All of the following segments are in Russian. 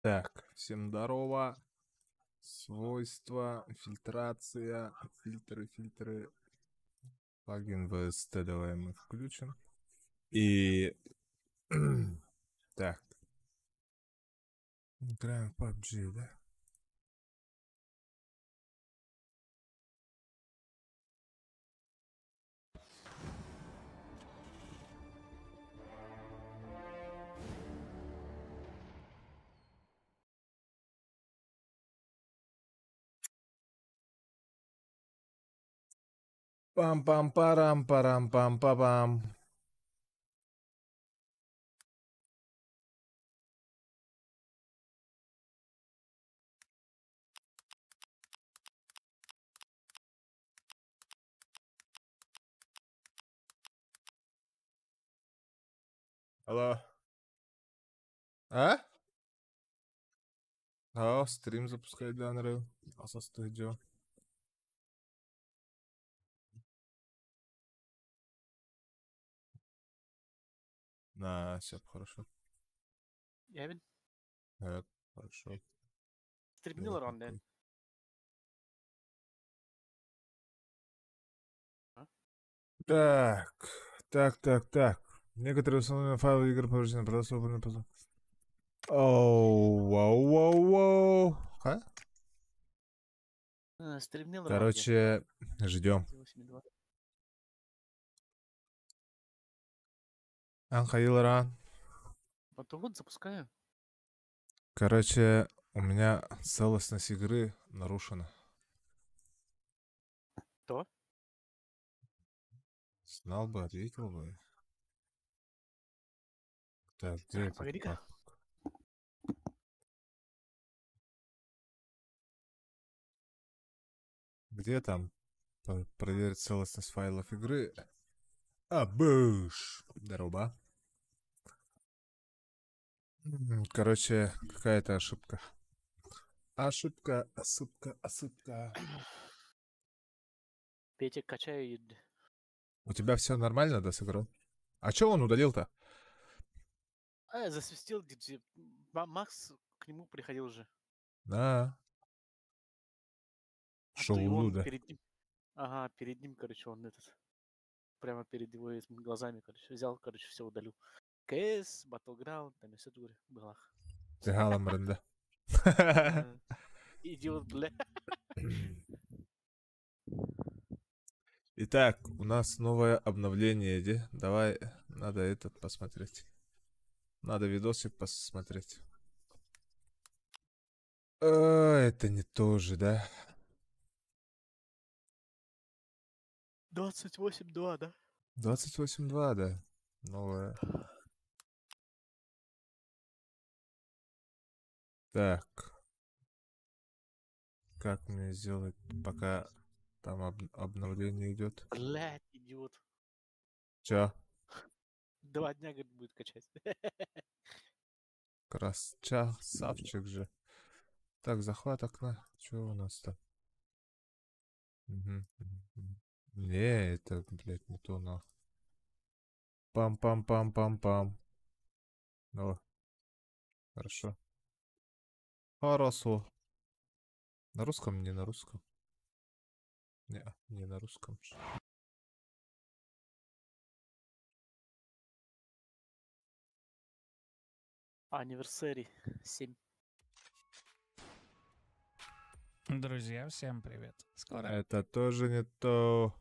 Так, всем здорово. Свойства, фильтрация, фильтры. Плагин VST давай мы включим. И... так. Играем в PUBG, да? Пам-пам-парам-парам-пам-па-пам. Алло. А? Aa, stream запускать, да, Андрей? Аса студио. На, все хорошо. Evan, Хорошо. стримнил Рон, да? Так. Некоторые установленные файлы игр повреждены. Продолжение поза. Оу, вау. А? Стримнил Рон, Короче, ждем. 8.2. Анхаилара. Вот запускаю. Короче, у меня целостность игры нарушена. То? Знал бы, ответил бы. Так, где этот Погоди-ка. пап? Где там проверить целостность файлов игры? Абуш! Здорово. Короче, какая-то ошибка. Ошибка. Петя, качаю. У тебя все нормально, да, с игрой? А чё он удалил-то? Засвистел диджей. Макс к нему приходил же. Да. А то и он Шоулуда. перед ним. Ага, перед ним, короче, он этот. Прямо перед его глазами, короче, взял, короче, все удалил. КС, Battleground, там и все говорю, балах. Ты Галамренда. Идиот, бля. Итак, у нас новое обновление, иди. Давай, надо этот посмотреть. Надо видосик посмотреть. Это не то же, да? 28.2, да? 28.2, да. Новое. Так. Как мне сделать, пока там обновление идет? Блядь, идиот. Чё? 2 дня, говорит, будет качать. Красавчик же. Так, захват окна. Чё у нас там? Мгм. Не, это, блядь, не то, но. Пам-пам-пам-пам-пам. О, хорошо. Хорошо. На русском, не на русском. Не на русском. Анниверсарий 7. Друзья, всем привет. Скоро. Это тоже не то.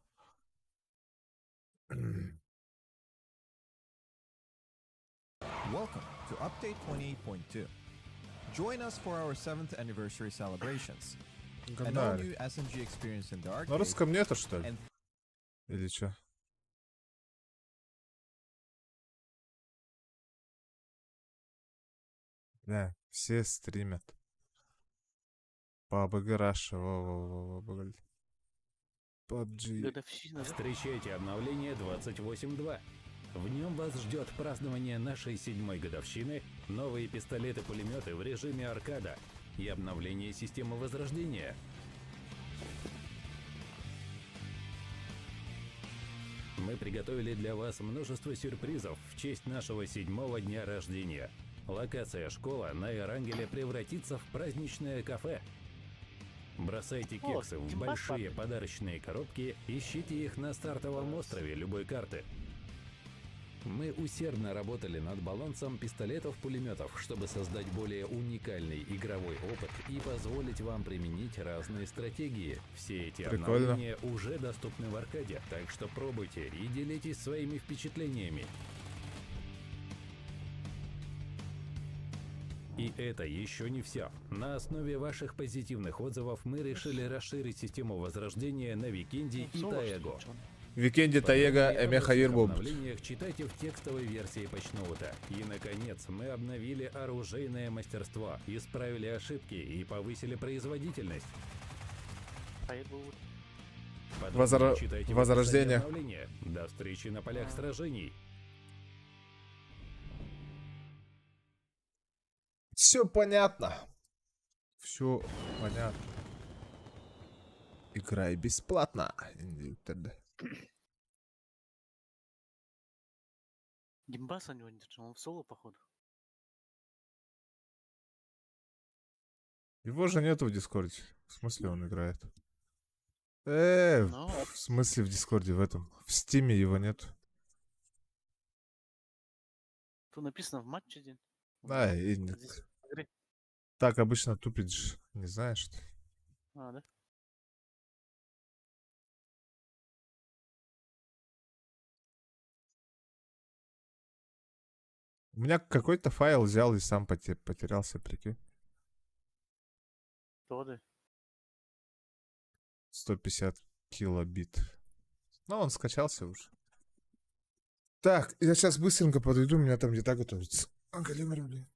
Welcome to Update 28.2. Join us for our 7th anniversary celebrations. An all-new SMG experience in the arcade. На русском нету, что ли? and- Или чё? Да, все стримят. PUBG Russia, во-во-во-во, PUBG. Годовщина, да? Встречайте обновление 28.2. В нем вас ждет празднование нашей 7-й годовщины, новые пистолеты-пулеметы в режиме аркада и обновление системы возрождения. Мы приготовили для вас множество сюрпризов в честь нашего 7-го дня рождения. Локация школа на Эрангеле превратится в праздничное кафе. Бросайте О, кексы в Димбас большие ладно. подарочные коробки, ищите их на стартовом острове любой карты. Мы усердно работали над балансом пистолетов-пулеметов, чтобы создать более уникальный игровой опыт и позволить вам применить разные стратегии. Все эти Прикольно. обновления уже доступны в аркаде, так что пробуйте и делитесь своими впечатлениями. И это еще не все. На основе ваших позитивных отзывов мы решили расширить систему возрождения на Викенде и Соло, что ли, Таэго. чё он? Викенди Таега Подробнее Эмеха обо всех Ирбуб. обновлениях читайте в текстовой версии патчноута. И, наконец, мы обновили оружейное мастерство, исправили ошибки и повысили производительность. Firewood. Подробнее читайте в Возрождение. описании обновления. До встречи на полях сражений. Все понятно. Все понятно. Играй бесплатно. Гимбаса у него нет, он в соло, походу. Его же нету в Дискорде. В смысле он играет? Ну, В смысле в Дискорде в этом? В Стиме его нет. тут написано в матче день. Да, и Здесь игры. так обычно тупит же. Не знаешь, что ли? А, да? У меня какой-то файл взял и сам потерялся, прикинь. Тоды. 150 килобит. Ну, он скачался уже. Так, я сейчас быстренько подойду, у меня там еда готовится. Блин.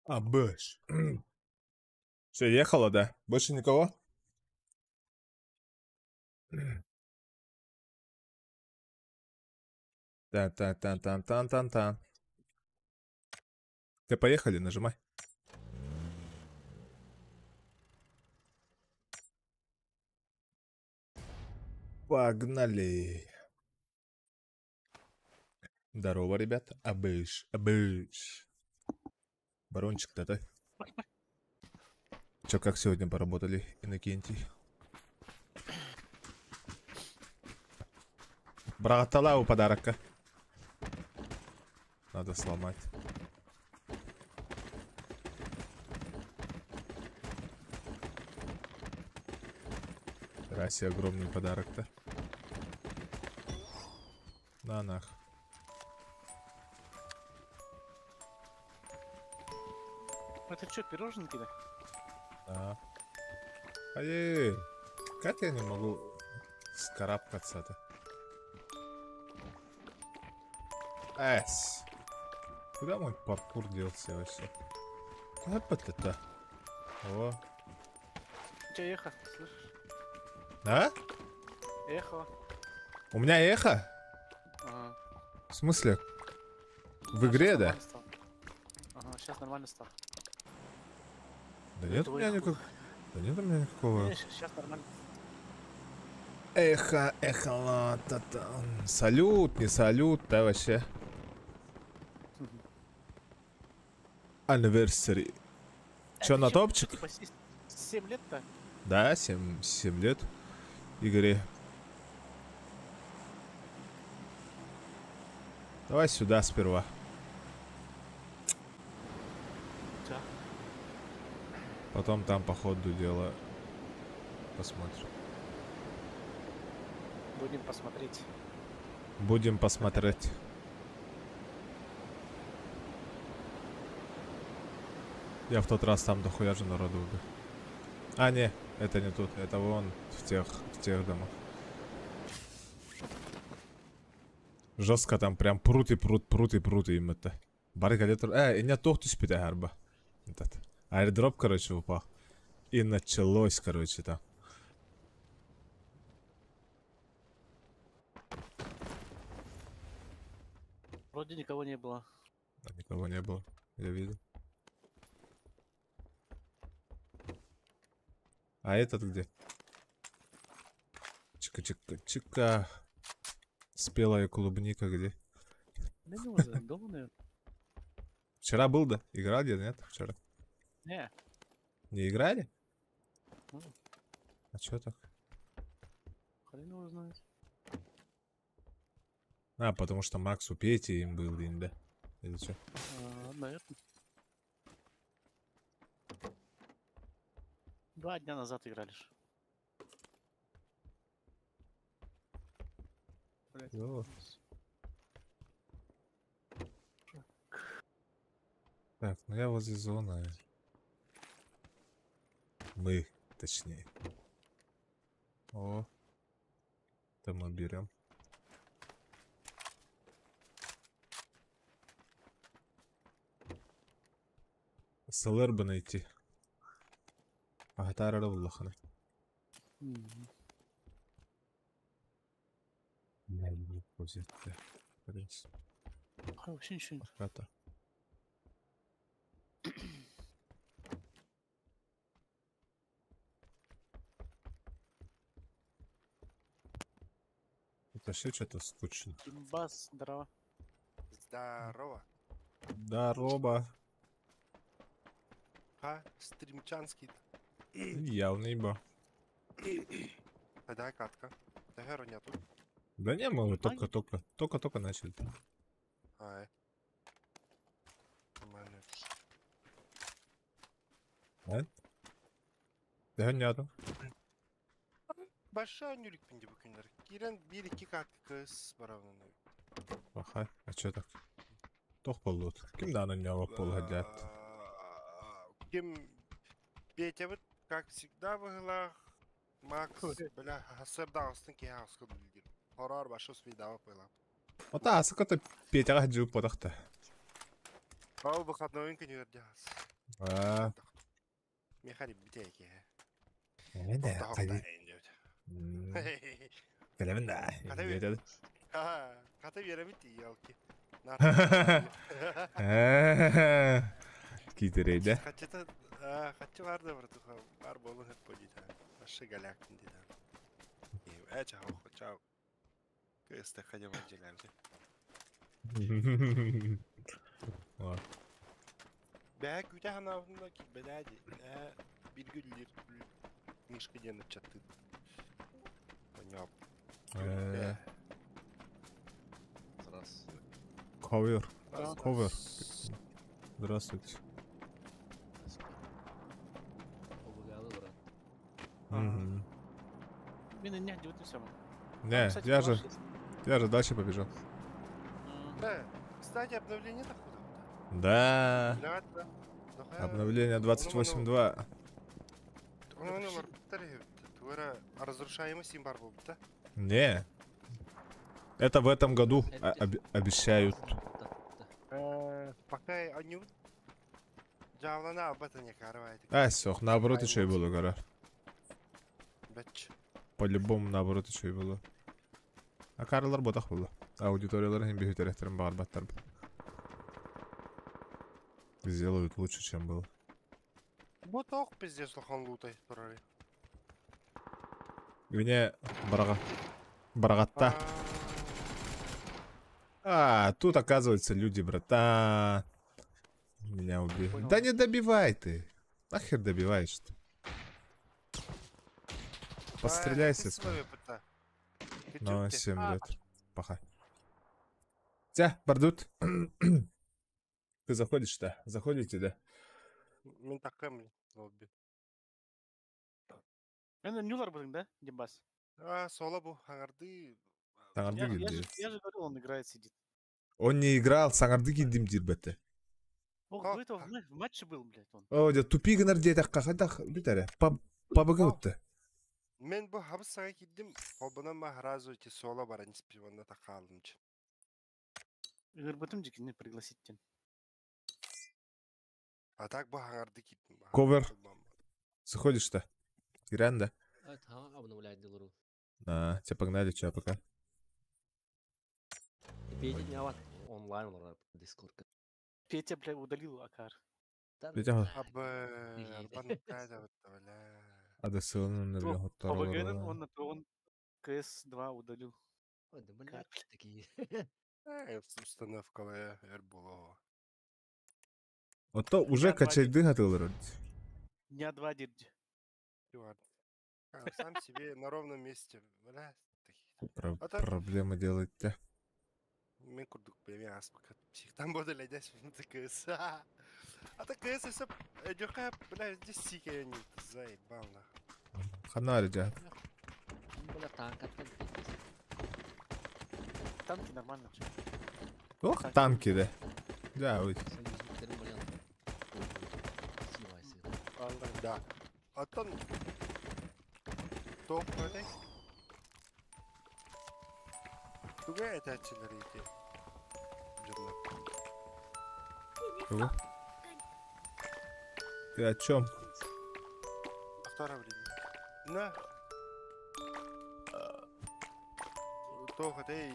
А, бэш. Все, ехала, да? Больше никого? Тан-тан-тан-тан-тан-тан-тан. Ты поехали, нажимай. Погнали. Здорово, ребята. Абыш, абыш. Барончик-то, да? Чё, как сегодня поработали, Иннокентий? Браталау подарок-ка. Надо сломать. Расе огромный подарок-то. На нах. Это что, пироженки-то? Да. Ай, как я не могу скарабкаться-то? Эс. Куда мой паркур делся вообще? Как это? О. Че, эхо, слышишь? А? Эхо. У меня эхо? Ага. В смысле? В А, игре, щас да? нормально стало. Ага, сейчас нормально стало. Да нет у меня никакого. Да нет у меня никакого. Сейчас нормально. Эхо, эхо, та-та. Салют, не салют, да вообще. Anniversary. Чё, на топчик? Типа 7 лет-то? Да, 7 лет игре. Давай сюда сперва. Да. Потом там по ходу дела посмотрим. Будем посмотреть. Будем посмотреть. Я в тот раз там дохуя же народу убил. А, не, это не тут. Это вон в тех домах. Жестко там прям прут и прут им это. Баргалетер. И не тохту спитай гарба. Этот. Аирдроп, короче, упал. И началось, короче, там. Вроде никого не было. А никого не было. Я видел. А этот где? Чика-чика-чика. Спелая клубника где? Да не уже, дома, наверное. Вчера был, да? Играли, нет? Вчера. Не. Не играли? Ну. А чё так? Хрен его знает. А, потому что Макс у Пети им был день, да? Или чё? Наверное. 2 дня назад играли ж. Блядь. О. Так, ну я возле зоны. Мы, точнее. О. Это мы берем. СЛР бы найти. Агатара Равлахана. Я не позит. Вообще ничего нет. Пока-то. Это все что-то скучно. Имбас, здорово. Здорово. Здорово. Ха, стрімчанський. Явный бо. Та дай катка. Та геро нету. Да не, мы только начали. Ай. Нормально. Да нету. Başa nürük bindi bu günler. Giren 1-2 katkı kız baravnını. Ага, а чё так? Тох полут. Ким да на него полгодят. Kim Петя вот, как всегда в иглах. Макс, бля, hasır dağıstın ki haskı bildir. Horar başı свидава пыла. Вот а, сука, ты Петя ходил потахта. А у выходной не вердяс. А, Механик битейки. мен де қайди. Білемін да. Қата не деді? Қата беремейді елки. Кейтерейді. Қатчы бар да бұрды. Бар болын өп бөлейді. Ашы галяктын дейді. Әчі хауқы чау. Көсті қадема желәмді. Бәк үте ханавында ки бәләді. Bir güldür. Мышка деніп чатты. Понял. Ковер. Ковер. Здравствуйте. Мгм. Меня не делают все. Не, я же дальше побежал. Кстати, обновление дохода. Да. Да. Обновление 28.2. Разрушаемый симбар был, да? Не. Это в этом году обещают. Пока они... Джавлана об этом не карывает. Все, наоборот еще и было, гора. Бэч. По-любому наоборот еще и было. А Карлар ботах было. Аудиториялар им бегут рехтером барбаттар. Сделают лучше, чем было. Вот ох, пиздец, лохан лутай, турали. Мне Барагатта. Тут оказывается люди, братан. Меня убили. Да не добивай ты. Нахер добиваешь-то? Постреляйся. Ну, 7 лет. Пахай. Тя, Бардут. Ты заходишь-то? Заходите, да? Мен такым лобби. Это Нюлар был, да, Димбас? Соло был, Хагарды. Я же говорил, он играет, сидит. Он не играл, Сангарды килдим дирбете. Ох, до этого в матче был, блядь, он. О, да тупи гынар дейдак какайдак битаре. Пабага өтті. Мен бұл хабыс саға келдім, обына махразу те соло бара не спиванна тақалымчы. Ирбатым жекіне пригласить тен. А так бұл хаңарды кеттім. Ковер. Заходишь-то? Иран, да? Обновлять делаю. Тебя погнали, чё, пока. Петя не онлайн на Discord. Петя, бля, удалил Акар. Петя, Арбан адасылының нерге хоттары Он на он КС-2 удалил. Ой, да блядь, такие. Установка Эрбулова. Вот то уже качайды хатылыр. Дня 2 дирди. Сам себе на ровном месте. Проблемы делать-то. Мен курдук беме аспака. Психтан бода ледясь в КС. А так КС если дёрка, бля, здесь сикая не заебал на. Ханари, да. Бля, танк от Танки нормально. Ох, танки, да. Да, ой. Да. А там... Топ, блядь. Туга это артиллерийки. Кого? Ты о чем? Второе время. На. Тоха, ты...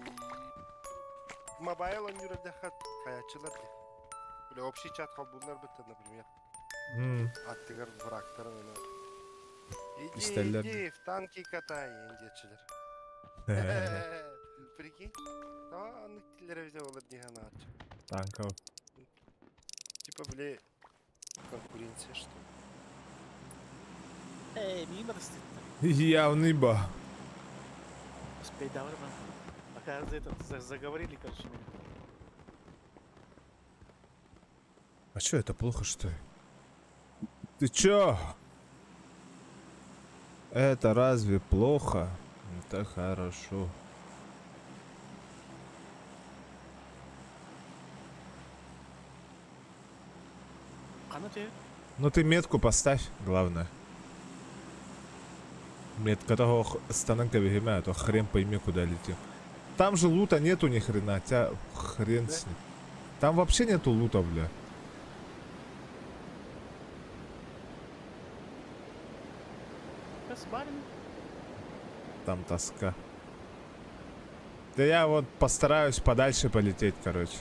Мобайл он не радахат. Хаячилар. Бля, общий чат хабулар бітті, например. Аттығыр врагтарын. Иди, в танки катай, ендетшілер. Прикинь? Танкилер везде олар дегені атшы. Танков. Типа, бля, конкуренция, что ли? Эй, мимо растет. Явный ба. Успей, давай, man. Пока это заговорили, короче, меня. А чё, это плохо, что ли? Ты чё? Это разве плохо? Это хорошо. Ну ты метку поставь, главное. Метка того станка бегема, а то хрен пойми куда летел. Там же лута нету ни хрена, тебя хрен с ним. Там вообще нету лута, бля. барин. Там тоска. Да я вот постараюсь подальше полететь, короче.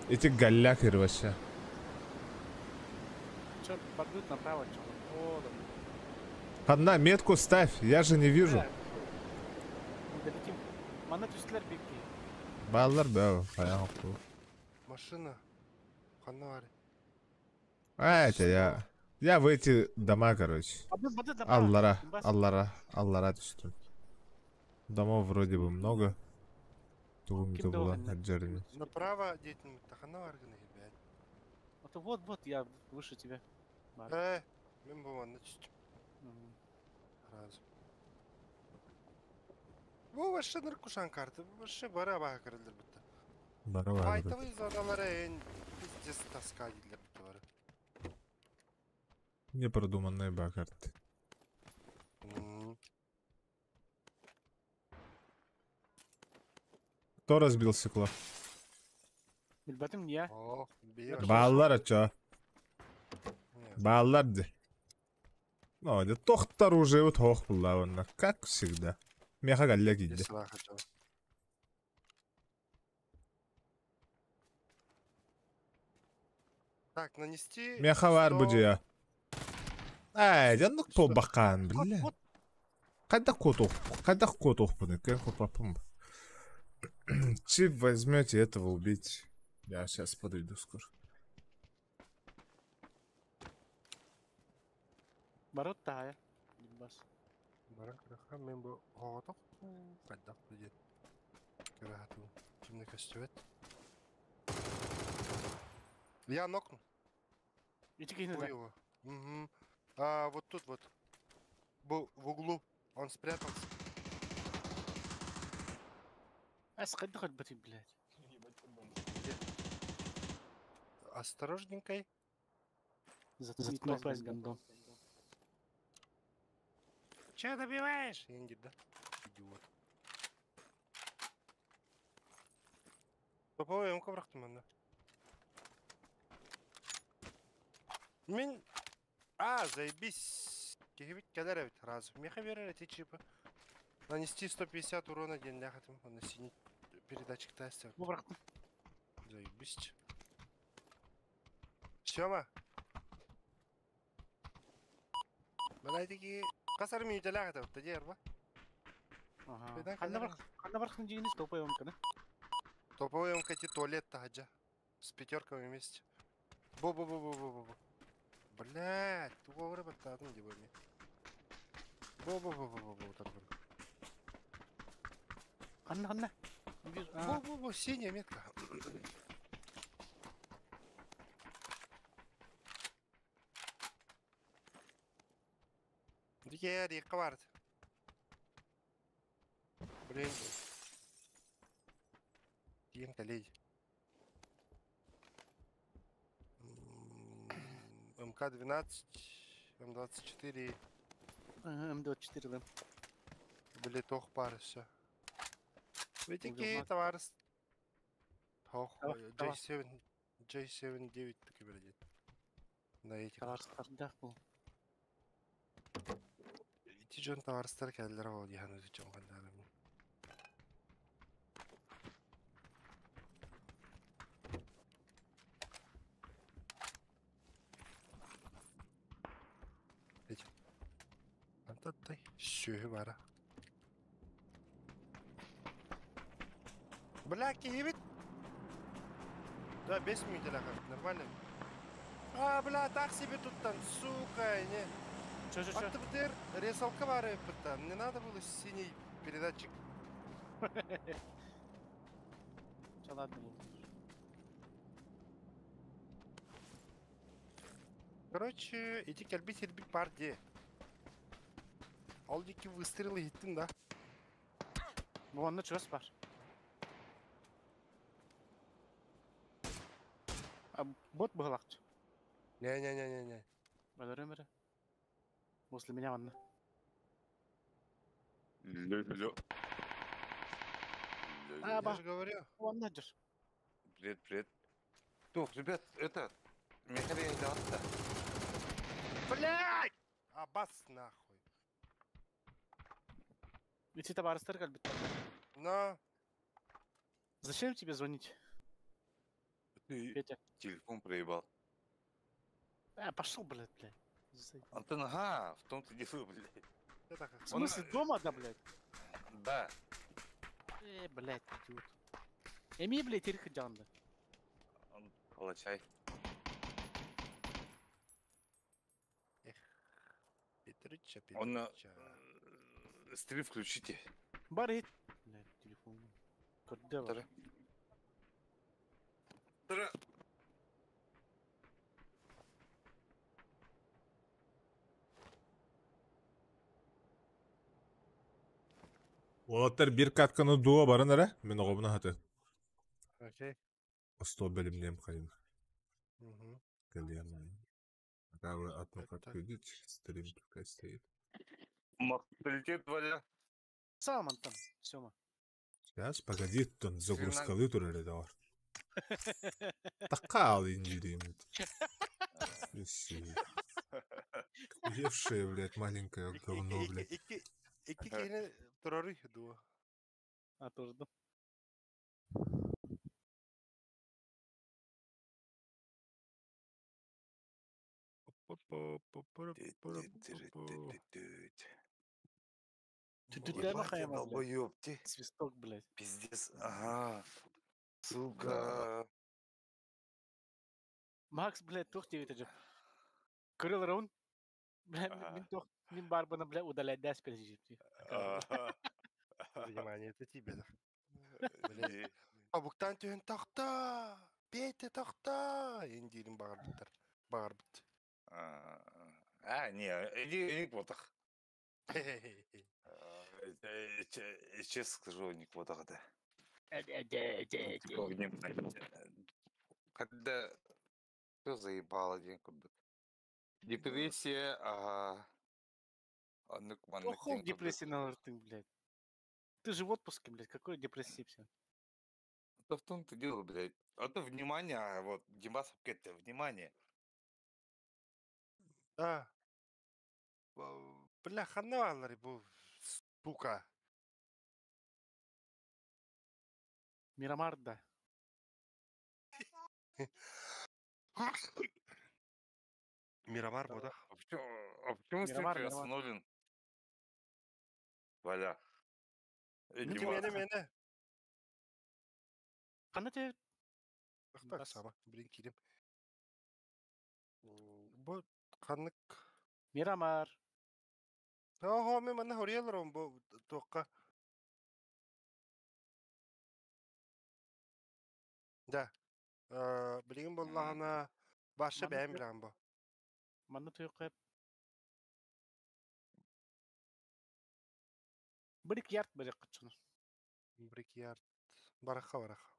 Эти галякеры вообще. Чё, подбьют направо, чё? О, да. Одна метку ставь, я же не вижу. Не долетим. Мана түстілер бекке. Баллар, да, понятно. Машина. Фонарь. А, это я в эти дома, короче. Бады направо. Аллара түстім. Домов вроде бы много. Тугумда Кимде была оған? отжерни. Направо дейтін тахана аргыны ебять. Это вот, я выше тебя. Бар. Мен болманды түстім. Мгм. Разы. Бұл вообще наркушан карты. Бұл вообще бара баға кірілдір бітті. Барова. Файтовый зоналары ең пиздец таска дейділер бітті бары. Непродуманные бакарты. Кто разбил стекло? Билбәтім, я. Ох, бейер. Баллар, а чё? Баллар де. Ну, де тохтар уже вот хох была, как всегда. Меха галля гидде. Так, нанести... Меха var bu 100. ya. Ай, да ну кто бакан, бля. Когда кот охпаны, как попапам. Чип возьмете этого убить. Я сейчас подойду скоро. Барот тая. Билбас. Баракраха, мен бұл оғатық. Қайдақ бүдет. Кірағату. Кімді көстебет? Я нокну. Иди кинь, да. Его. Угу. Вот тут вот. Был в углу. Он спрятался. Сходи хоть бы ты, блядь. Осторожненькой. Заткнул пасть гандон. Че добиваешь? Индит, да? Идиот. Топовый МК бұрақтым анда. Мен... заебись. Кегебит кәдер әбіт, разы. Меха берер әте чипы. Нанести 150 урона ден ләхатым. Оны синий передатчикті әстер. Bu bıraktım. Заебись. Сема. Мен айтеки... Қасар мүйті ләхатым. Тәдер ба? Ага. Қанда бырақтың дегеніз топай өмкіні. Топовый МК туалет-то хаджа. С пятерками вместе. Бу-бу-бу-бу-бу-бу. Блять, тупо вырабатывать одну дебами. Бу-бу-бу-бу-бу-бу. Қанда. Бу-бу-бу, синяя метка. Дикер, екі барды. Блин. Ең коллеги. МК-12, М24. М24, да. Были тох пары, все. Видите, товарищ. Ох, J7, 9 таки блядь. На этих. Товарыстарда бұл. Тижон товарыстар кәділер ол яғын өзі чон қалдары. Антаттай, сүйі бара. Бля, киебит. Да, 5 минут лаха, нормально. Бля, так себе тут там, сука, не. Чё? Аттыбдер, ресалка бар эппта. Мне надо было синий передатчик. Чё, ладно бұл. Короче, иди кельбить бар де. Ал деки выстрелы еттім да. Бұғанды чөс бар. Бот бұғылақты. Не. Бәдір өмірі. После меня ванна. Я же говорю. Ванна жүр. Привет. Тух, ребят, это... Механик, да? Блядь! Абас нахуй. Ведь это барстер кальбит. На, Зачем тебе звонить, Ты Петя? телефон проебал. Пошел, блядь. Антон, ага, в том-то дело, блядь. это как. В смысле, дома, да, блядь? Да. Блядь, идиот. Эми, блядь, ирка жанды. Получай. Петрича, Он Петрича. стрим включите. Барит. Блядь, телефон. Когда Тара. Тара. Олаттар bir katkını duva barın ara. Мен оғабына хаты. Окей. Осто бөлімдем қайын. Угу. Кальян. Кавы атмакат Так. көдіч. Стрим пікай стоит. Прилетит, Валя. Сам, Антон. Сема. Сейчас, погоди, тон загрузкалы турары да бар. Таққа алайын жүйдейм. Уевшее, блядь, маленькое говно, блядь. İki kere turarı duva. Тоже, да. Ты дай Хайма, блядь. Долбоёб, ты. Свисток, блядь. Пиздец. Ага. Сука. Макс, блядь, тух тебе это же. Крыл раун. Блядь, мин барбана, блядь, удалять да спрячь. Ага. Внимание, это тебе. Блядь. Абуктан түйін тақта. Петя тақта. Ендерін бағарбыттар. Бағарбыт. Не, иди к вотах. Честно скажу, не к вотах, да. Когда все заебало, день курдык. Депрессия, Охол депрессия на лартын, блядь. Ты же в отпуске, блядь, какой депрессии все? Да в том-то дело, блядь. Это внимание, вот, Димас, это внимание. Да. Бля, ханавалар bu сука. Мирамарда. Мирамар bu da. Почему стрим Мирамар, твой Мирамар. остановлен? Валя. Мені, Димас. мені. Қана те... Так, Бас. сама. Блин, кидем. Bu kanlık. Мирамар. Ого, мен мана хорьяларым bu тоққа. Да. Білген боллағына башы Мана бәйім те- білген bu. Манны тұйық қойып. Бір-екі ярд бір қытшыны. Bir-iki yard. Baraka baraka.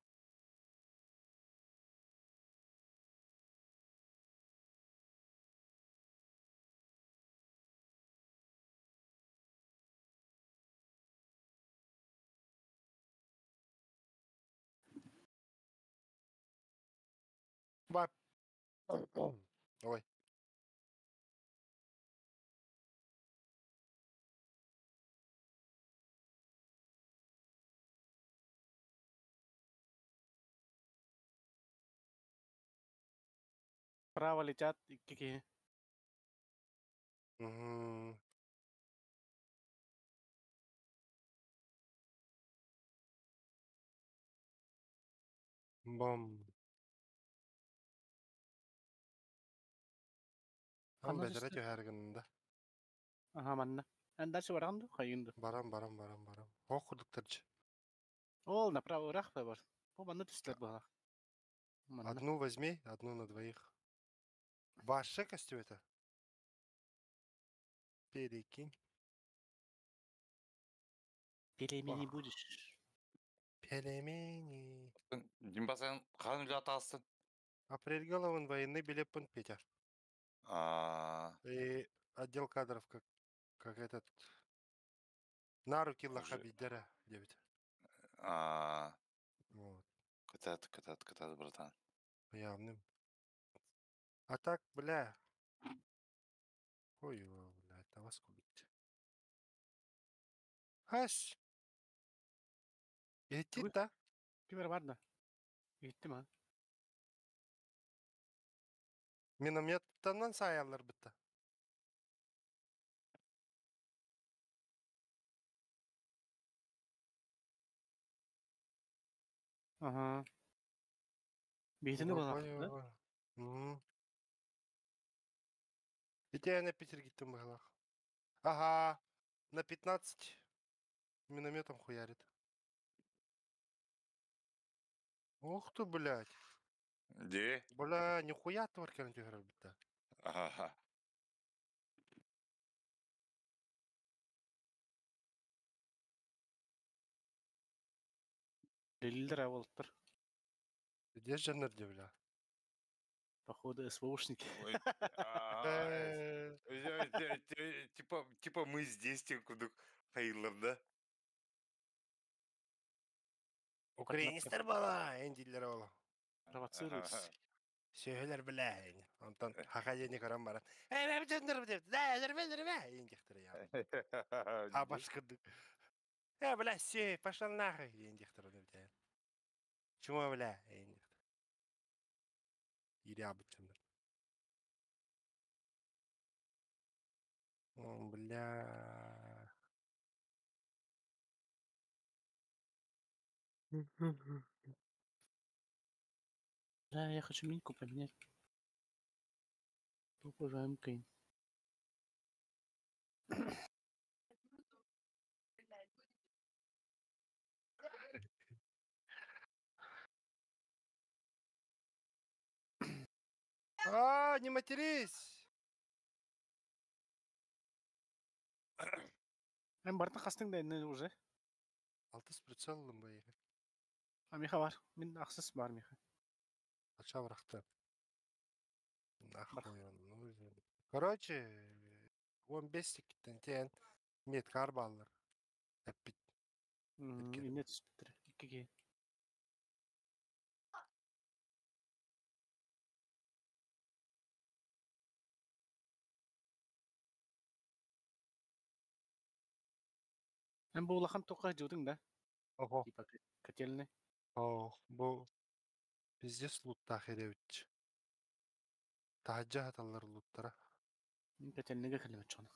Bak. Ой. Право летят, икки. Мгм. Бом. Ам Қана бәдірі жүсті. төхәргінді. Ага, манна. Әндәрші баранды, қайынды. Барам. О, құрдықтырчы. Ол, направо рах бар. Бұл манны түстер баға. Манна. Одну возьми, одну на двоих. Ваше костюм это? Перекинь. Пелемени Ох. будешь. Пельмени. Димас, сен қаным жатасың? Апрельге лавын военный билеппін, Петя. И отдел кадров, как этот... На руки Уже. лохабидера, девять. Вот, Катат, братан. явным. А так, бля. Ой, бля, это вас кубить. Хас. Эти Ой. да. Кибер бар да. Gitti mi? Минометтанан саялар бітті. Ага. Бейтini bağlattı da. Ведь я на Питер гиттем бағалақ. Ага, на 15 минометом хуярит. Ух ты, блядь. Где? Бля, нихуя творкен тюгер бітті. Ага. Лилдер волттыр. Где жанрде, бля? Походу СВОшники. Ой, а, Типа мы здесь, куда хайрлар, да? Украинистер бала, эндилер ола. Провоцируйтесь. Сөйлер біләйін. Онтан хақа дені көрім барат. Мен жөндір деп, жүрме, ендіктір я. А башқырдық. Бля, все, пошел нахуй, ендіктір деп. Чума, бля, ендіктір. Ири абытчымдыр. Бля. Да, я хочу миньку поменять. Уважаем Кейн. Не матерись! Бартын қастың да енді уже. Алтыс прицеллым ба егі. Меха бар. Мен ақсыз бар меха. Ача врақты. Нахуй он нужен. Короче, 15 тикеттен тен меткар баллар. Әппит. Ине түсіп біттір. Икеге. Мен бұл улахан тоққа жудың да. Ого. Типа котельный. О, бұл пиздец лутта херевич. Тахаджа хаталар луттара. Мен котельныйге кілімет жоны.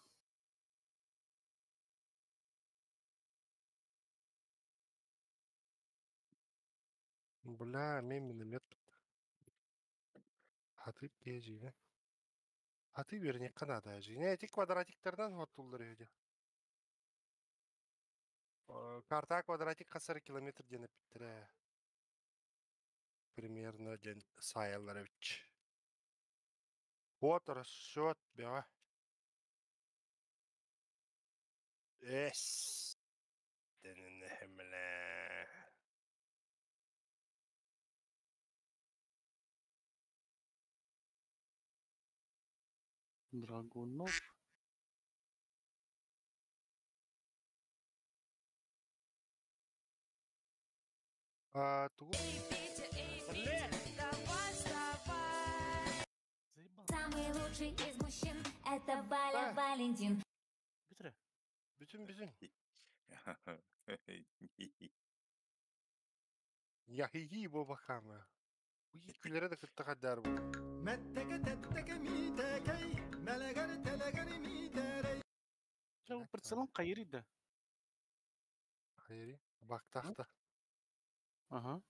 Бля, мен миномет. Хаты кежиге. Хаты верне канада жине. Эти квадратиктардан хотулдар өйде. Карта квадратик қасар километр дені біттірі. Примерно ден сайыларыч. Вот расчет, бя. Эс. Денені хемле. Драгунов. Тугу. Заебал. Самый лучший из мужчин — это Валя Валентин. Бітірі. Bütün. Яхи бабахама. Уйкілері де күтті қадар бұл. Бұл прицелым қайыр еді. Хайри, бақтақты. Ага.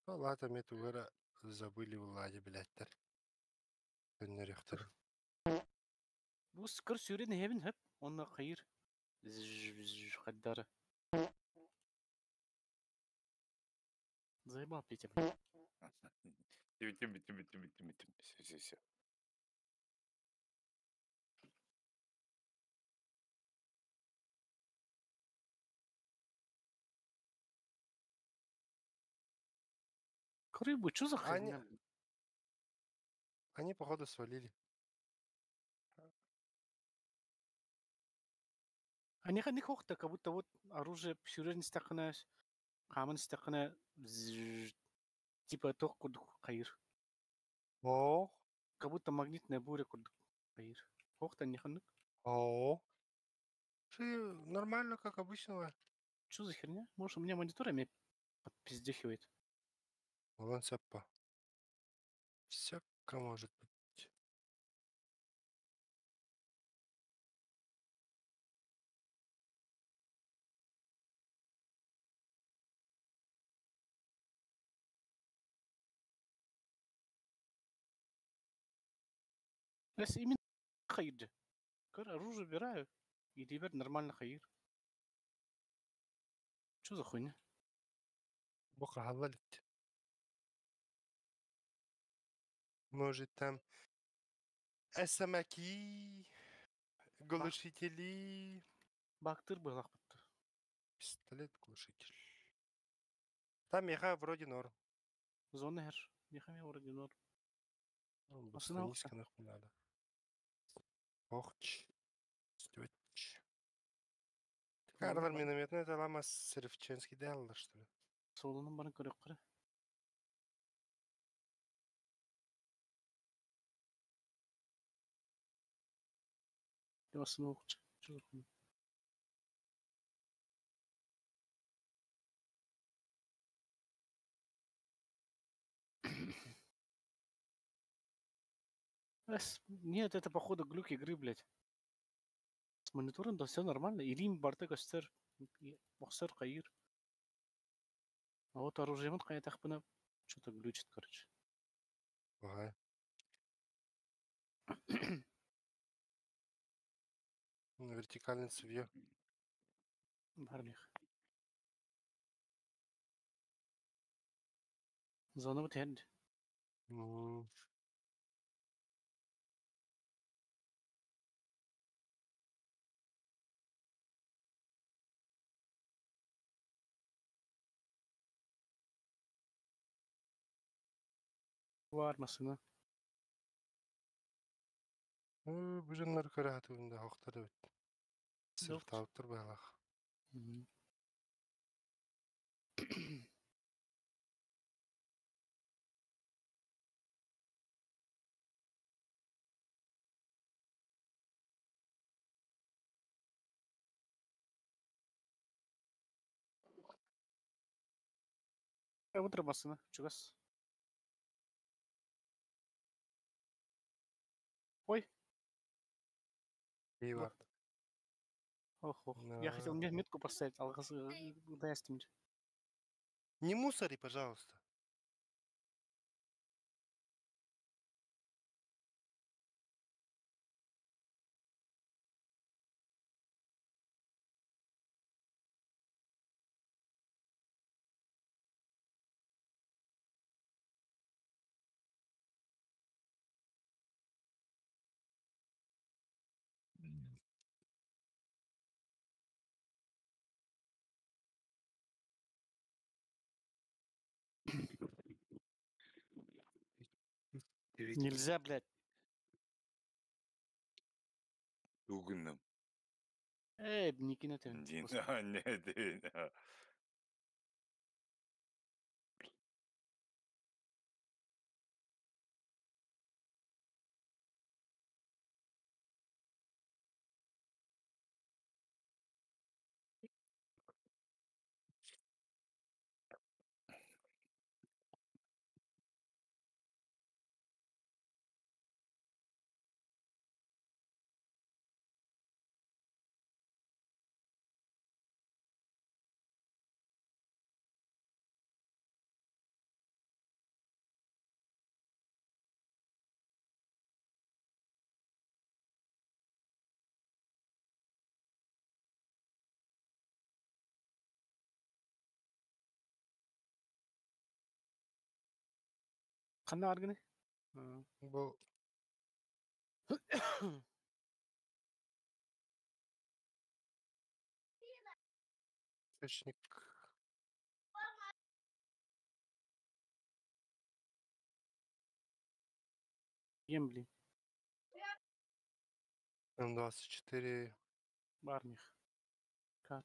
Лата мет угара забыли влади, блядьтер. Көннер яқтыр. Бұл скыр сүйрен хебін хеп. Онна қайыр. Қаддары. Заебал Петя. Все. Крыбы, что за хрень? Они, походу, свалили. Они хохта, как будто вот оружие сүйрен стақына, қамын стақына, типа тоқ күрдік қайыр. О. Как будто магнитная буря күрдік қайыр. Хохта не ханық. О. Нормально, как обычно. Что за херня? Может, у меня мониторами подпиздехивает? Вон сяпа. Всяко может быть. Если именно хаир. Оружие убираю. И теперь нормально хаир. Что за хуйня? Бока хавалит. Может там СМК, глушители, Бактыр был ахпатты. пистолет, глушитель. Там меха вроде норм. Зона хер. Нехами вроде норм. Ну, Асына низко оқса. нахуй надо. Охч. Стёч. Карлар минометный это лама серфченский делала, что ли? Солының барын көрек қара. Асына оқчы. Что за хуйня? Нет, это походу глюк игры, блядь. С монитором да все нормально. И рим барта göster. Боксер каир. А вот оружием кая тахпына что-то глючит, короче. Ага. Вертикальный цевьё. Бармих. Зона вот хенд. Var masına. Бүжінлер көрі атуында хоқтары өт. Сырт Yok. алып тұр бағлақ. Утро масына. Чугас. Ой. И бар. Ох, ох. Я хотел мне метку поставить, а дай стимить. Не мусори, пожалуйста. Нельзя, блядь. Угнем. Не кинете. Не. Қандай аргыны? Бұл источник. Ембли. М24. Бармих. Кар.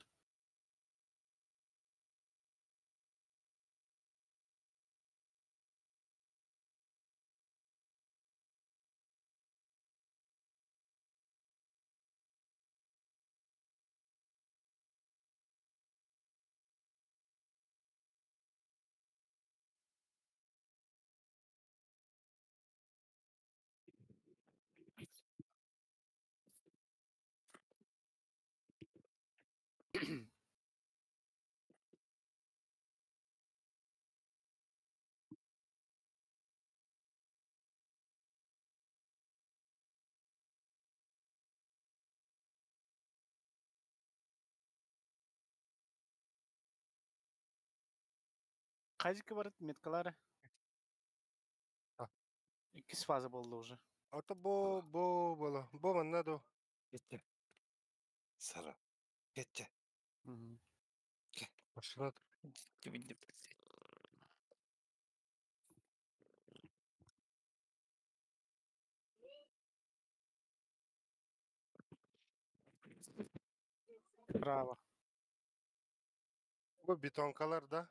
Қайзікі барады меткалары? А. 2 фаза болды уже. Ото боло. Маннадо. Кетте. Сара. Кетте. Машина. Право. Бу бетонкалар да.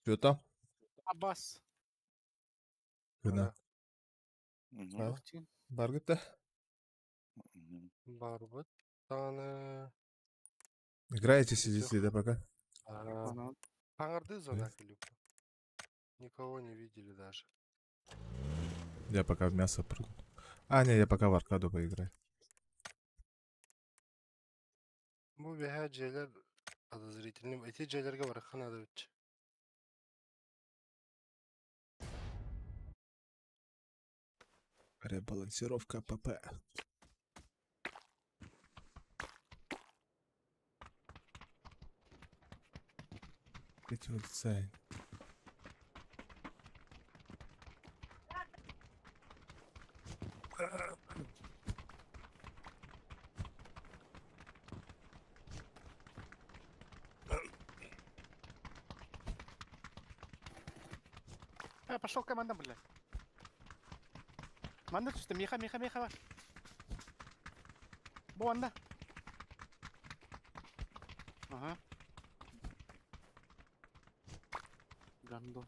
Что-то? Аббас. Гына. Уқтин. Баргыта. Барбыт. Таны. Играете, сидите, да, пока? Хангарды зона Филиппа. Никого не видели даже. Я пока в мясо прыгну. А, не, я пока в аркаду поиграю. Bu bir şeyler подозрительным. Эти şeylerге барахан надо ведь. Ребалансировка ПП. Эти вот цей. Пошел команда, блядь. Манда түсті, меха бар. Бұл анда. Ага. Гандо.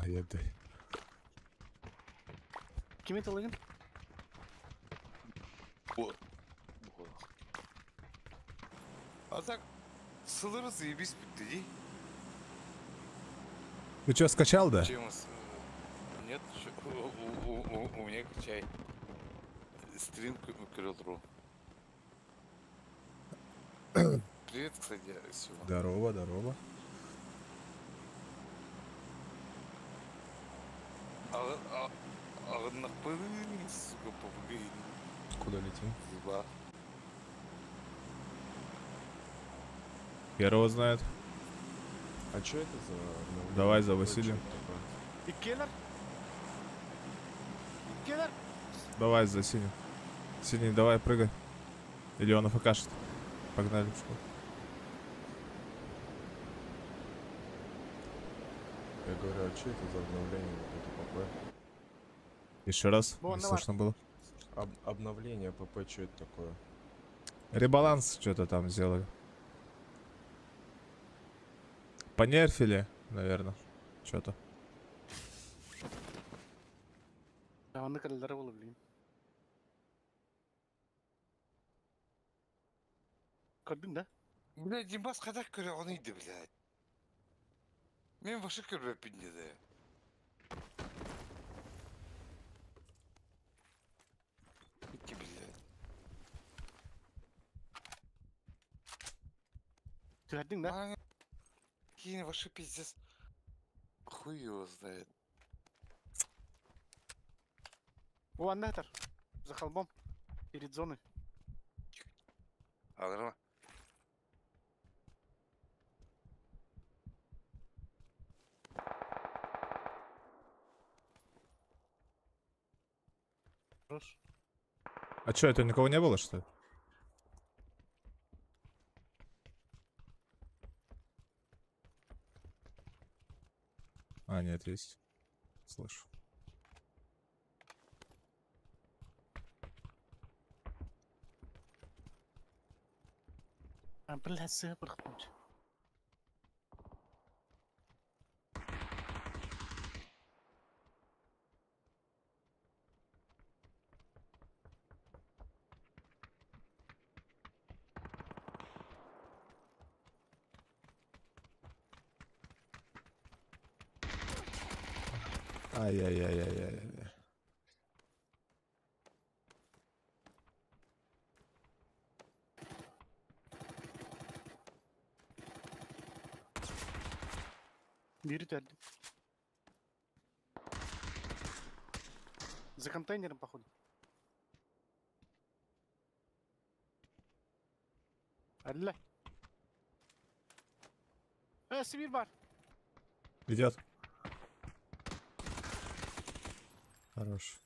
Ай-яй-яй. Кем етілігін? А так, сылыры заебись бітті. Ты что, скачал, да? Нет, у меня качай. Стрим Крил.ру. Привет, кстати, Сёма. Здорово, здорово. Нахуй, сука, побегай. Куда летим? Зуба. Первого знает. А что это за... Давай за Василием. И Келлер? Келлер? Давай за синим. Синий, давай, прыгай. Или он АФКшит. Погнали в школу. Я говорю, а что это за обновление? Это ПП? Еще раз, Вон, не давай. слышно было. Обновление ПП, что это такое? Ребаланс что-то там сделали. Понерфили, наверное. Что-то. Жаманды кірілдері болып білейін. Көрдің да? Блядь, Димас қайда көре онайды, блядь. Мен вообще көрмеппін деді. Иди, блядь. Көрдің да? Кейін вообще пиздец. Хуй его знает. Бұл анда жатыр. За холмом. Перед зоной. Аграма. Хорош. А что, это никого не было, что ли? А, нет, есть. Слышу. Блядь, сыпыр қылмыш. Ай-яй-яй-яй-яй-яй. Бери тальди. За контейнером, походу. Алле. Сибирь бар. Идет. Хорош.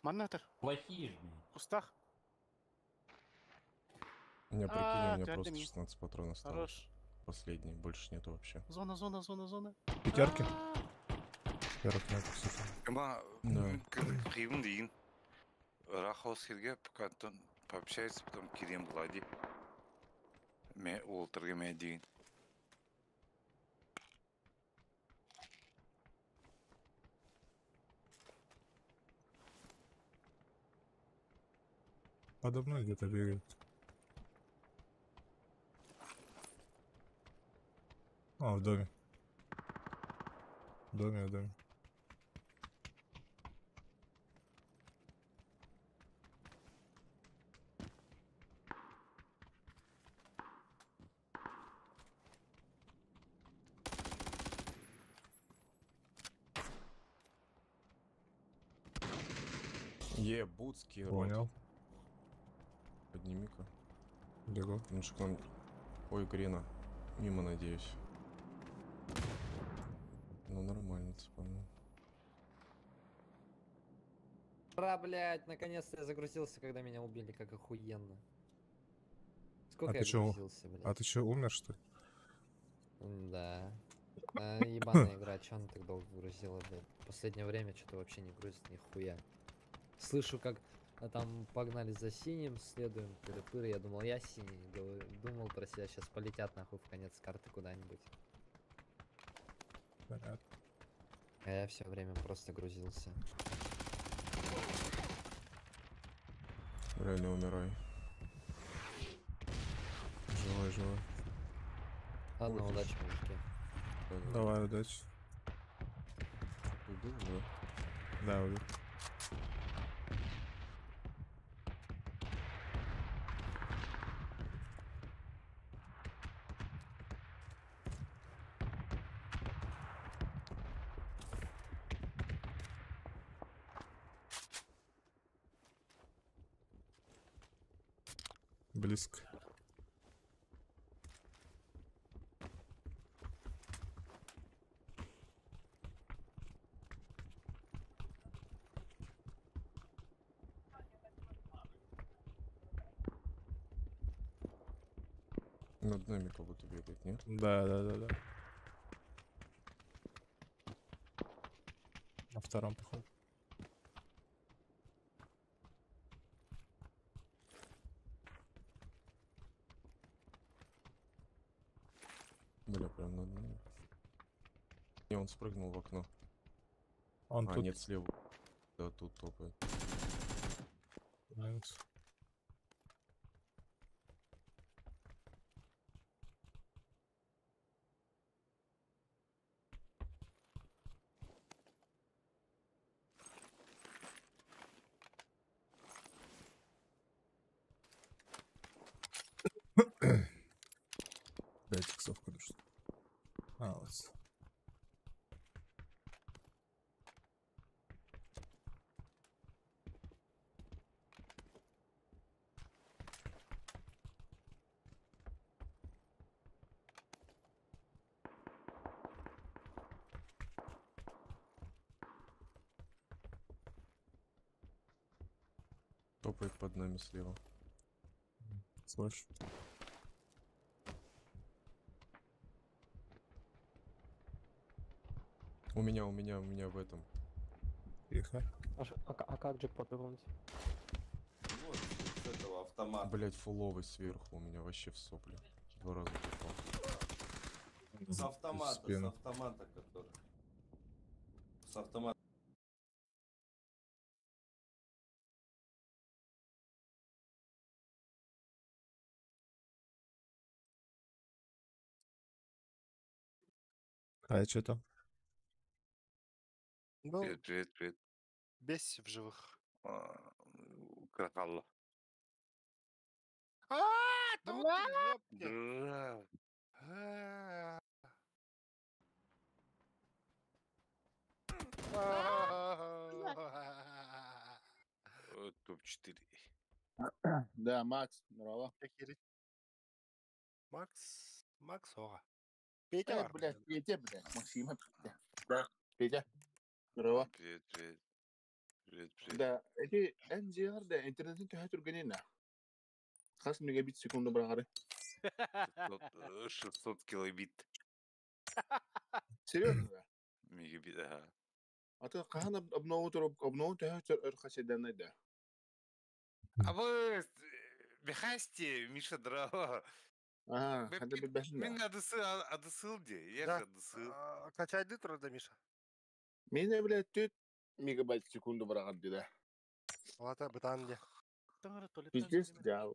Маннатор. Плохие же. В кустах. У меня, прикинь, у меня ты просто отдыми. 16 патронов осталось. Хорош. Последний, больше нету вообще. Зона. Пятерки? Пятерок нет, кстати. Ама, Да. кривым дейін. Рахаускерге кантон пообщается, потом Кирим Влади. Уолтерге мен дейін. Подо мной где-то бегает. А, в доме. В доме. Будский рот. Понял. Подними-ка. Бегу. Ну что к нам... Ой, Грина. Мимо, надеюсь. Ну, нормально, по-моему. Ура, блядь, наконец-то я загрузился, когда меня убили, как охуенно. Сколько А я ты чё? грузился, блядь? А ты чё, умер, что ли? Да. Ебаная игра, чё она так долго грузила, блядь? В последнее время что-то вообще не грузит нихуя. Слышу, как там погнали за синим, следуем, пыры-пыры. Я думал, я синий. Думал про себя, сейчас полетят нахуй в конец карты куда-нибудь. Понятно. А я все время просто грузился. Реально умирай. Живой. Ладно, Ой, удачи, мужики. Давай, удачи. Убил, да? Да, убил. Близко. Над нами как будто бегает, нет? Да. На втором, походу. Бля, прям над нами. Не, он спрыгнул в окно. Он тут. Нет, слева. Да, тут топает. Нравится. Пять иксов, конечно. А, вот. Топает под нами слева. Слышь. У меня в этом. Тихо. А как джекпот выполнить? Вот, с этого автомата. Блять, фуловый сверху у меня вообще в сопли. 2 раза попал. С автомата, спину. который. С автомата. А что там? Ну, Привет. бесь в живых. Крахалла. Тут, ёпте. Да. Топ-4. Да, Макс, здорово. Макс Ога. Петя бар. Блядь, Петя, блядь, Максима, Петя. Да, Петя, здорово. Привет, привет. Привет, привет. Да, эти NGR, да, интернетин төһө түргенина. Хас мегабит в секунду брагары. 600 килобит. Серьезно, да? Мегабит, ага. А то кахан обнову төһө түрхаседанай да. А вы бехасте, Миша Дрова. Ага, хада бебесин Мен да. адысыл де, я же адысыл. Качайды турда, Миша. Мене, блядь, 4 мегабайт в секунду брагар да. Лата бытан де. Пиздец, да.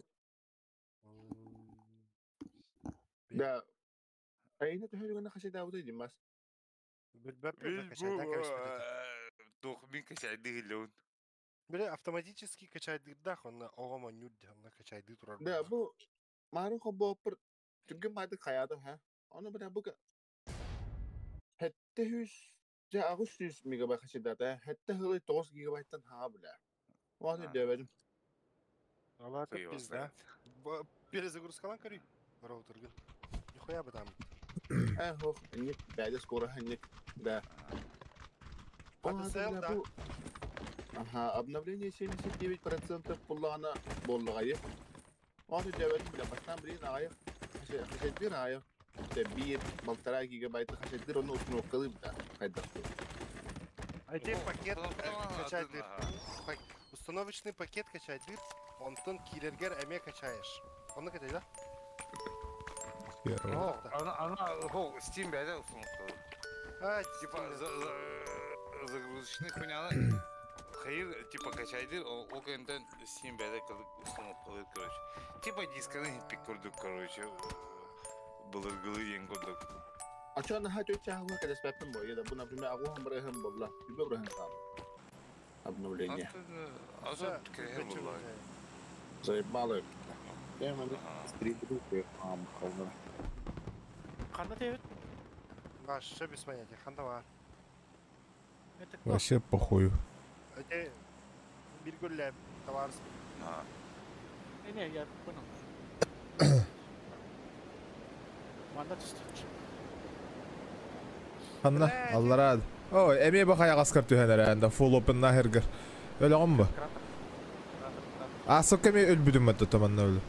Да. Айна төһө түргенна хаседа аудай димас. Билбеп, качайда качайды. Тох мен качайды гылын. Били автоматически качайды да, он огомо нюд, он качайды турар. Да, бу мару хобоппер түрген байды каяды, ха. Оны бля буга хетте хүс жа агус 100 мегабайт хаседа да. Хетте хылы 9 гигабайттан ха бля. Ваты дебедим. Алата пизда. Перезагрузкалан кори. Роутерген. Нихуя бы там. Хох, нет, бәді скоро ханник, да. ADSL, да. Ага, обновление 79% пуллана боллағайы. Оны дәуәлім бля, бастан бірін ағайық, қашеттер ағайық. 1-1,5 гигабайты қашеттер, оны ұсын оқылып да, қайдақты. Один пакет качайды. Установочный пакет качайды. Онтон килергер эме качаешь. Оны качай, да? Она Steam бәді ұсынып. Типа загрузочный хуйняны хайыр типа качайды, ол көнтен Steam бәді ұсынып қылып, короче. Типа дисканы хитпик көрдік, короче. Бұлырғылы ең көрдік. Ачуаны ха төт чағылы кәдес бәппін бой, еді бұна білме ағуын бірігім болла, бүбе бірігім қам. Обновление. Аза кәрігім болла. Заебалы. Деманы стритбу қам қалды. Қанда тевет? Вообще без понятия, қанда бар. Вообще похую. Это биргулләп, товарс. Не, я понял. Манда түсті. Ханна, алларад. О, эме бахая гаскар түһәнәр анда full open нахергер. Өле гомбы. Асык кеме өлбүдүм мәттә таманна өле.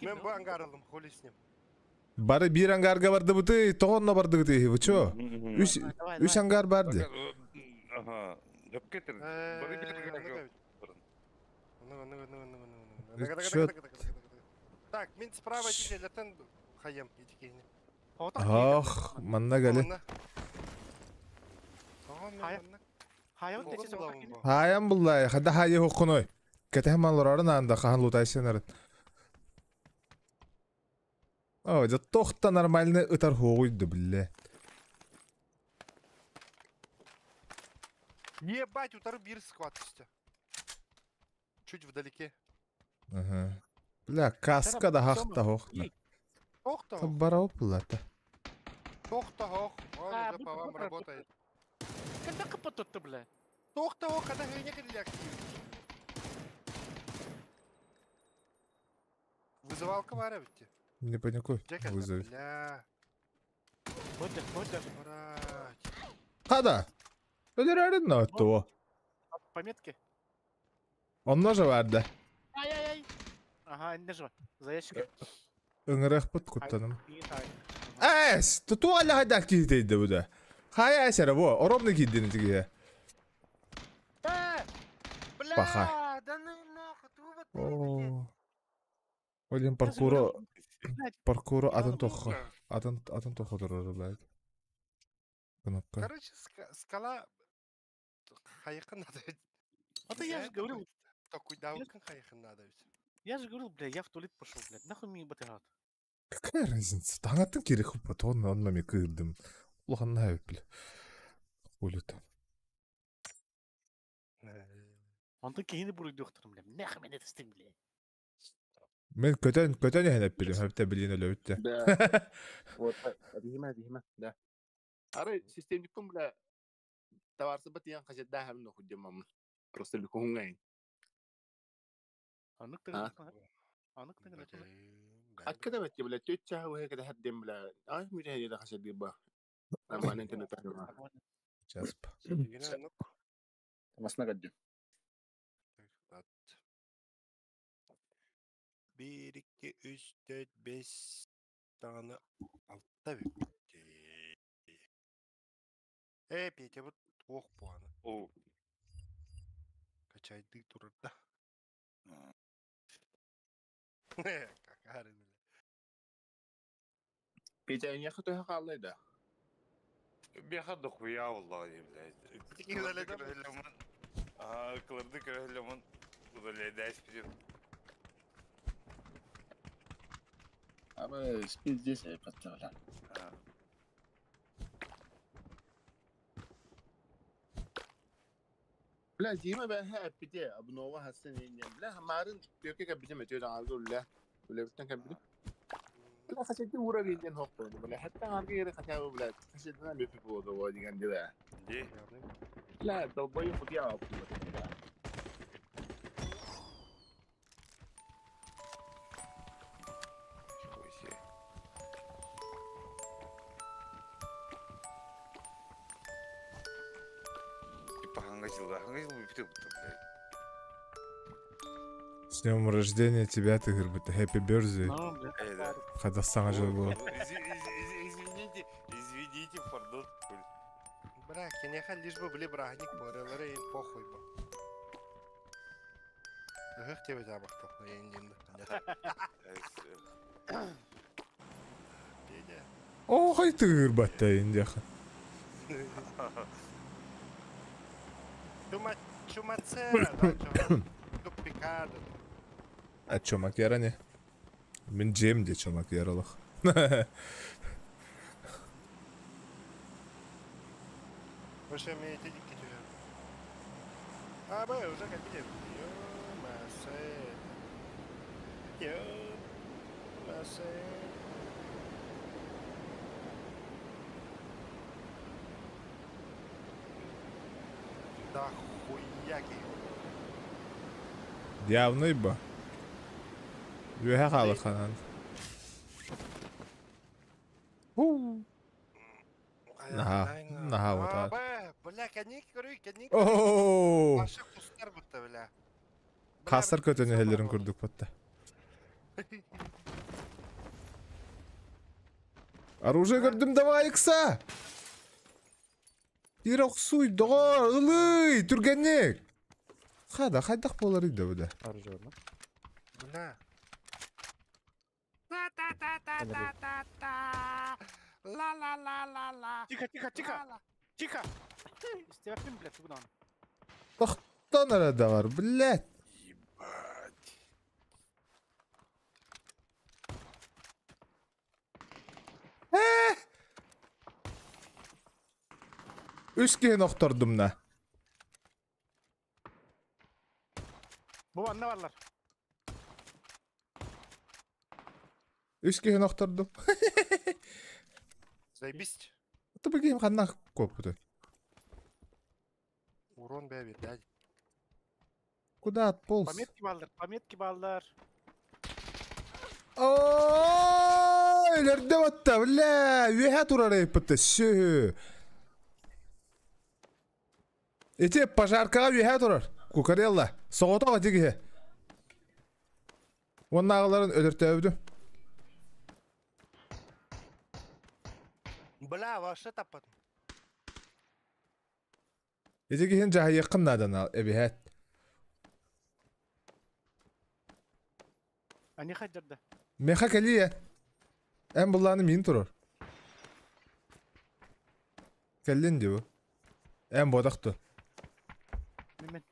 Мен бу ангарылым, хули с ним. Бары бир ангарга барды буты, тогонна барды буты. Вы чё? Үч ангар барды. Ага. Жапкетер. Так, мен справа тигелерден хаям этикейни. Ах, манна гале. Хаям буллай, хада хае хокуной. Кетемаллардан анда хаан лутайсынар. О, да тохта нормальный ытар хогуйду, бля. Ебать, утары бир схватывайся. Чуть вдалеке. Ага. Бля, каска да хахта хохна. Тохта. Барау плата. Тохта хох. Он уже по вам работает. Когда капотот-то, бля? Тохта хох, когда гыня криляк. Вызывалка варивайте. Не паникуй, вызови. Бля. Ходя. Брать. Када? Ödürərin nə etdi o? Пометки. Ondan же vardı. Ай-ай-ай. Ага, не же. За ящиком. Öngərək bud kuttanım. Əs, tutu Allah hadak giydiydi bu da. Haya əsərə bu, oromla giydini tigi. Baxa. Olin parkuru adın toxu durur bəli. Кнопка. Короче, скала хайхан надо. А то я же говорил. Такой даункан хайхан надо ведь. Я же говорил, бля, я в туалет пошел, блядь. Нахуй мне батарат. Какая разница? Таңаттың керек қып, онunla мен кырдым. Улағанна өп, бля. Хули там. Антон кейінді бұрый доқтырым, бля. Нахуй мен это істейм, бля. Мен көтен ехенеп білем, әпті білейін өлі өтті. Да. Вот, дихима, да. Ары системник пун бля товарсы батиян қажет дахам но худдемам. Просто лукунгай. Анық тагын. Откуда бетти бля тютча وهي كده هدم بلا مش هي ده خشد يبا لما انت نتكلم Сейчас. масна гадди 1, 2, 3, 4, 5 tane altta bir Петя, вот 2 puanı. О. Kaçaydı durur da. Kakarın bile. Петя я хочу халлай да بياخد اخويا والله блядь. Кылырды көрөлөмөн. Удалайдайс бир. Ама спит здесь я подставляю. Bla zima ben hep bir de abnova hasen yengen. Bla hamarın diyor ki kabine metiyor da aldı ulla. Ulla bitten kabine. Bla hasetti uğra yengen hoktu. Bla hatta arka yere kaçağı bla. Hasetten bir pipo oldu o diyen de. Di. Bla dolbayı kutuya aldı. С днем рождения тебя, ты говоришь, Happy Birthday. Қазақстанға жыл болады. Извините, пардон. Брак, я не хочу лишь бы были брахник, борелары им похуй бы. Как тебе забахтал? Я не знаю. Охай ты гырбатта инде. Чумацера, Пикардо. А чомак яране? Мен жемде чомак яралах. Вообще мне эти дикие тюрьмы. Уже как видим. Да хуяки. Явный ба. Юха халы ханан. Наха вот так. Бля, конник, конник. Башы кустар бұқты, бля. Қасыр көтіне хелерін көрдік бұтты. Оружие көрдім, давай икса! Ирақсуй, доғар, ылый, түргеннек! Қайдақ болар еді бұда? Оружие бар ма? Бля. Ла-ла-ла-ла-ла. Тихо. Степин, блядь, куда он? Тоқтан арада бар, блядь! Ебать. Үш кейін оқтырдым на. Bu anne varlar. Үш кейін оқтырдым. Заебись. Это бы кейін қанна көп бұды. Урон бәбі, дәді. Куда отполз? Пометки балдар. Ой, лерде батта, бля, веха турар еппітті, сүйі. Эти пожаркаға веха турар, кукарелла, соғытаға тегіге. Оның ағыларын өлірті өбді. Бля, ваша таппат. Эти кейін жаға еқыннадан ал, әбіхәт. Они хотят да. Меха кәлия. Әм бұлланы мен тұрар. Кәлін де бұл. Әм бодақты. Мен.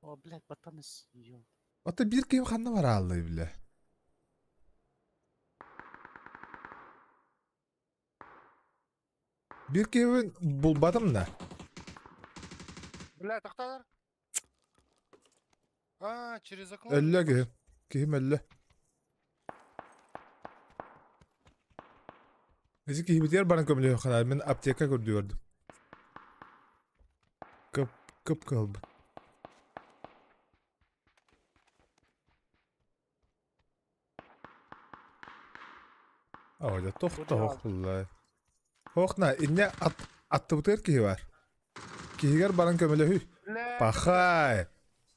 О, блядь, батаны съел. Ата бір кейім қанна бар аллай, бля. Bir кейім бұлбадым да. Бля, тақталар. Через окно. Әлі кейім. Кейім әлі. Ezi kihibitler bana kömülüyor kadar. Ben apteka gördüm. Kıp kaldı. Ağaca tohta hoqtullay. Hoqna inne attı buter kihi var. Kihiger bana kömülüyor. Pahay.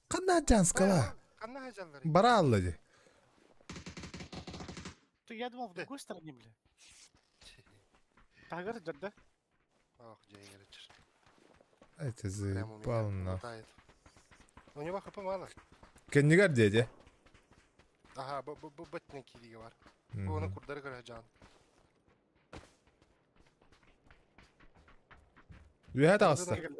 Kanna jans kala. Kanna hajallar. Bara alladı. Ты я думал в другой стороне, бля. Тагар жадда. Ах, Джейгерчер. Это заебал нахуй. У него хп мало. Кеннигер деді. Ага, бөтіне кейдегі бар. Оны құрдары көрі жан. Үйәт ағысты.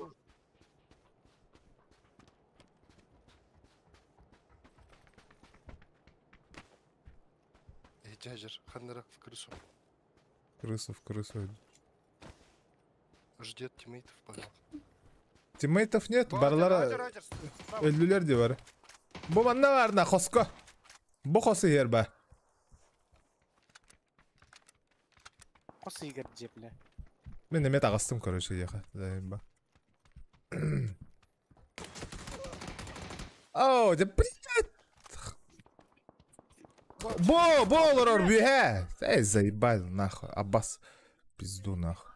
Джайжер, ханнера в крысу. В крысу. Ждет тиммейтов, пожалуйста. Тиммейтов нет, барлара өллülер де бар. Бу манна барна хоско. Бу хосы ерба. Хосы егер де, бля. Мен немет ағыстым, короче, еха. Заебба. Оу, да привет! Бо, лорор, бюхе! Эй, заебал, нахуй. Аббас, пизду, нахуй.